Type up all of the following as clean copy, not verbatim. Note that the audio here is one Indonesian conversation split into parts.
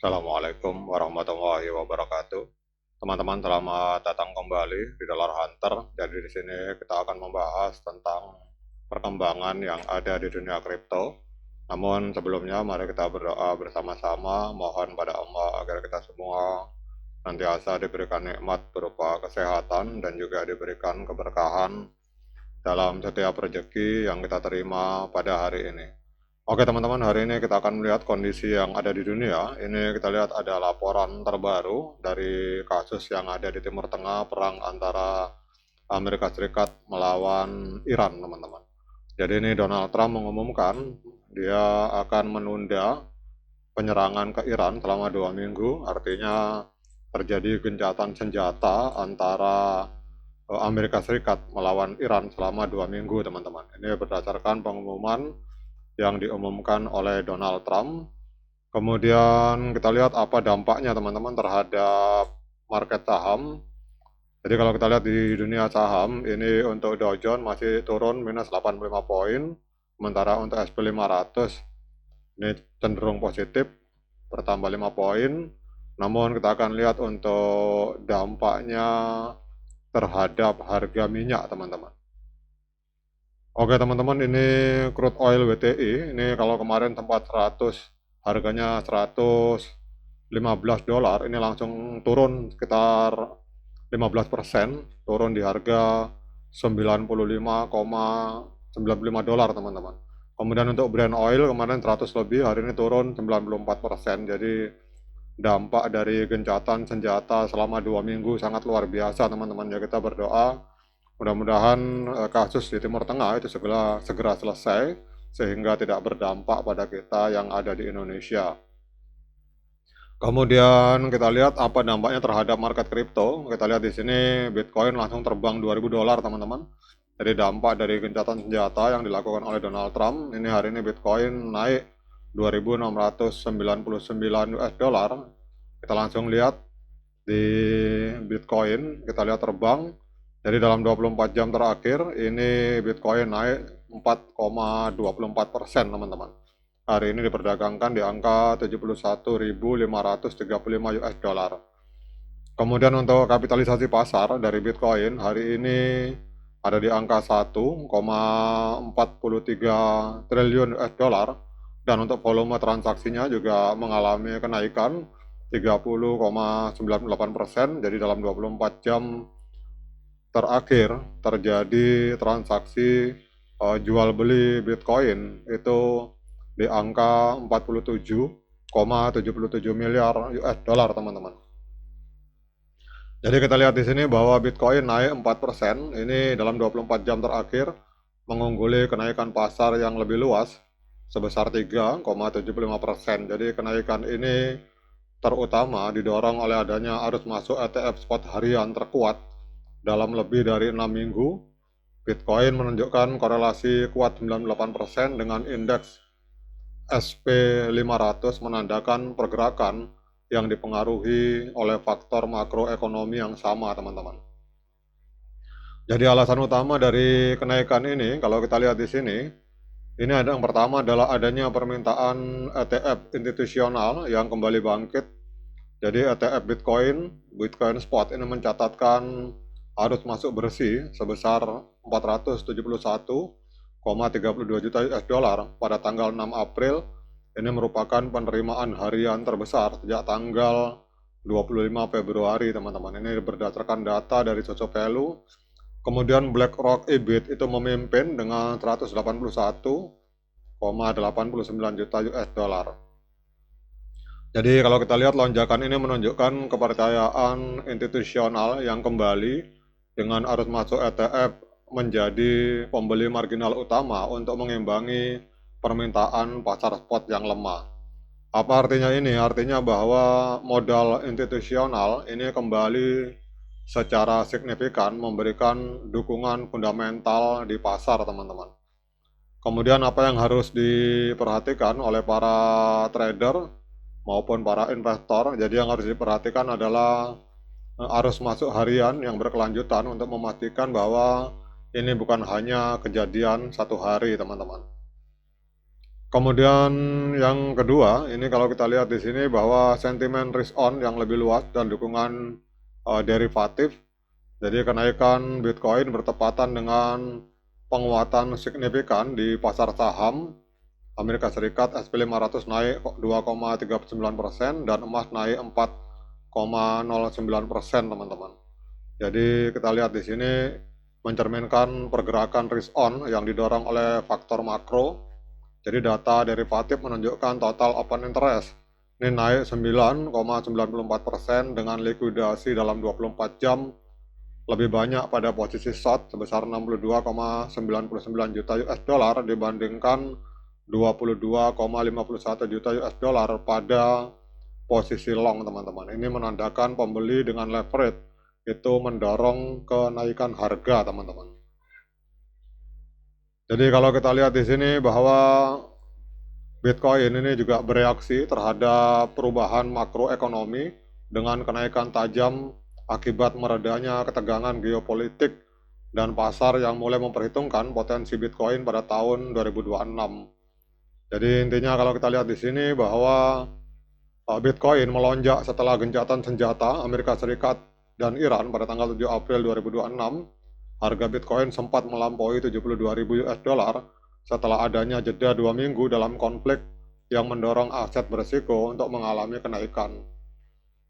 Assalamualaikum warahmatullahi wabarakatuh. Teman-teman, selamat datang kembali di Dollar Hunter. Jadi di sini kita akan membahas tentang perkembangan yang ada di dunia kripto. Namun sebelumnya mari kita berdoa bersama-sama, mohon pada Allah agar kita semua nantiasa diberikan nikmat berupa kesehatan dan juga diberikan keberkahan dalam setiap rezeki yang kita terima pada hari ini. Oke teman-teman, hari ini kita akan melihat kondisi yang ada di dunia. Ini kita lihat ada laporan terbaru dari kasus yang ada di Timur Tengah, perang antara Amerika Serikat melawan Iran, teman-teman. Jadi ini Donald Trump mengumumkan dia akan menunda penyerangan ke Iran selama 2 minggu, artinya terjadi gencatan senjata antara Amerika Serikat melawan Iran selama 2 minggu, teman-teman. Ini berdasarkan pengumuman yang diumumkan oleh Donald Trump. Kemudian kita lihat apa dampaknya teman-teman terhadap market saham. Jadi kalau kita lihat di dunia saham, ini untuk Dow Jones masih turun minus 85 poin, sementara untuk SP 500 ini cenderung positif, bertambah 5 poin. Namun kita akan lihat untuk dampaknya terhadap harga minyak, teman-teman. Oke teman-teman, ini crude oil WTI, ini kalau kemarin tempat 100, harganya 115 dolar, ini langsung turun sekitar 15%, turun di harga 95,95 dolar teman-teman. Kemudian untuk Brent oil kemarin 100 lebih, hari ini turun 94%, jadi dampak dari gencatan senjata selama 2 minggu sangat luar biasa teman-teman. Ya kita berdoa mudah-mudahan kasus di Timur Tengah itu segera selesai sehingga tidak berdampak pada kita yang ada di Indonesia. Kemudian kita lihat apa dampaknya terhadap market kripto. Kita lihat di sini Bitcoin langsung terbang 2000 dolar teman-teman. Jadi dampak dari gencatan senjata yang dilakukan oleh Donald Trump. Ini hari ini Bitcoin naik 2.699 US dollar. Kita langsung lihat di Bitcoin, kita lihat terbang. Jadi dalam 24 jam terakhir, ini Bitcoin naik 4,24% teman-teman. Hari ini diperdagangkan di angka 71.535 US dollar. Kemudian untuk kapitalisasi pasar dari Bitcoin, hari ini ada di angka 1,43 triliun US dollar. Dan untuk volume transaksinya juga mengalami kenaikan 30,98%. Jadi dalam 24 jam terakhir terjadi transaksi jual beli Bitcoin itu di angka 47,77 miliar US dollar teman-teman. Jadi kita lihat di sini bahwa Bitcoin naik 4%, ini dalam 24 jam terakhir mengungguli kenaikan pasar yang lebih luas sebesar 3,75%. Jadi kenaikan ini terutama didorong oleh adanya arus masuk ETF spot harian terkuat dalam lebih dari 6 minggu. Bitcoin menunjukkan korelasi kuat 98% dengan indeks SP500 menandakan pergerakan yang dipengaruhi oleh faktor makroekonomi yang sama, teman-teman. Jadi alasan utama dari kenaikan ini, kalau kita lihat di sini, ini ada yang pertama adalah adanya permintaan ETF institusional yang kembali bangkit. Jadi ETF Bitcoin Spot ini mencatatkan arus masuk bersih sebesar 471,32 juta US dollar pada tanggal 6 April. Ini merupakan penerimaan harian terbesar sejak tanggal 25 Februari, teman-teman. Ini berdasarkan data dari Social Value. Kemudian BlackRock EBIT itu memimpin dengan 181,89 juta US dollar. Jadi kalau kita lihat lonjakan ini menunjukkan kepercayaan institusional yang kembali dengan arus masuk ETF menjadi pembeli marginal utama untuk mengimbangi permintaan pasar spot yang lemah. Apa artinya ini? Artinya bahwa modal institusional ini kembali secara signifikan memberikan dukungan fundamental di pasar, teman-teman. Kemudian apa yang harus diperhatikan oleh para trader maupun para investor, jadi yang harus diperhatikan adalah arus masuk harian yang berkelanjutan untuk memastikan bahwa ini bukan hanya kejadian satu hari, teman-teman. Kemudian yang kedua, ini kalau kita lihat di sini bahwa sentimen risk on yang lebih luas dan dukungan derivatif. Jadi kenaikan Bitcoin bertepatan dengan penguatan signifikan di pasar saham Amerika Serikat. SP500 naik 2,39% dan emas naik 4,09%, teman-teman. Jadi kita lihat di sini mencerminkan pergerakan risk on yang didorong oleh faktor makro. Jadi data derivatif menunjukkan total open interest ini naik 9,94% dengan likuidasi dalam 24 jam lebih banyak pada posisi short sebesar 62,99 juta US dollar dibandingkan 22,51 juta US dollar pada posisi long, teman-teman. Ini menandakan pembeli dengan leverage itu mendorong kenaikan harga, teman-teman. Jadi kalau kita lihat di sini bahwa Bitcoin ini juga bereaksi terhadap perubahan makroekonomi dengan kenaikan tajam akibat meredanya ketegangan geopolitik dan pasar yang mulai memperhitungkan potensi Bitcoin pada tahun 2026. Jadi intinya kalau kita lihat di sini bahwa Bitcoin melonjak setelah gencatan senjata Amerika Serikat dan Iran pada tanggal 7 April 2026. Harga Bitcoin sempat melampaui 72.000 US dollar setelah adanya jeda 2 minggu dalam konflik yang mendorong aset berisiko untuk mengalami kenaikan.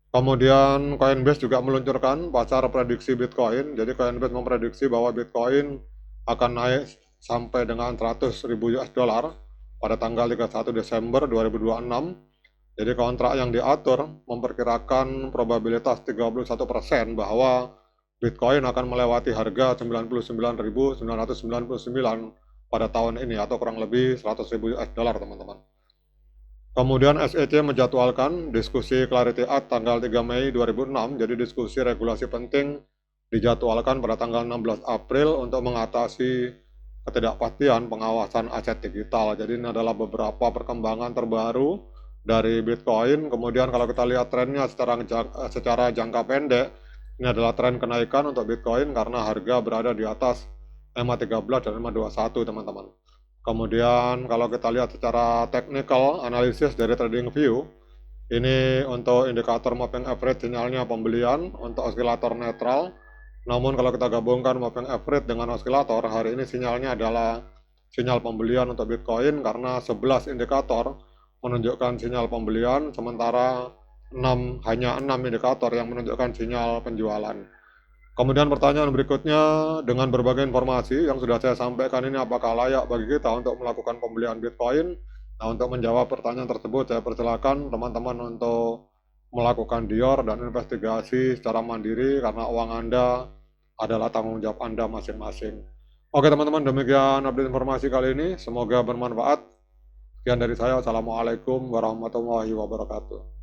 Kemudian Coinbase juga meluncurkan pasar prediksi Bitcoin. Jadi Coinbase memprediksi bahwa Bitcoin akan naik sampai dengan 100.000 US dollar pada tanggal 31 Desember 2026. Jadi kontrak yang diatur memperkirakan probabilitas 31% bahwa Bitcoin akan melewati harga 99.999 pada tahun ini atau kurang lebih 100.000 US dollar, teman-teman. Kemudian SEC menjadwalkan diskusi Clarity Act tanggal 3 Mei 2006. Jadi diskusi regulasi penting dijadwalkan pada tanggal 16 April untuk mengatasi ketidakpastian pengawasan aset digital. Jadi ini adalah beberapa perkembangan terbaru dari Bitcoin. Kemudian kalau kita lihat trennya secara jangka pendek, ini adalah tren kenaikan untuk Bitcoin karena harga berada di atas EMA13 dan EMA21, teman-teman. Kemudian kalau kita lihat secara technical analysis dari TradingView, ini untuk indikator moving average sinyalnya pembelian untuk osilator netral. Namun kalau kita gabungkan moving average dengan osilator, hari ini sinyalnya adalah sinyal pembelian untuk Bitcoin karena 11 indikator menunjukkan sinyal pembelian, sementara hanya 6 indikator yang menunjukkan sinyal penjualan. Kemudian pertanyaan berikutnya, dengan berbagai informasi yang sudah saya sampaikan ini, apakah layak bagi kita untuk melakukan pembelian Bitcoin? Nah, untuk menjawab pertanyaan tersebut, saya persilakan teman-teman untuk melakukan dior dan investigasi secara mandiri karena uang Anda adalah tanggung jawab Anda masing-masing. Oke teman-teman, demikian update informasi kali ini. Semoga bermanfaat. Sekian dari saya. Assalamualaikum warahmatullahi wabarakatuh.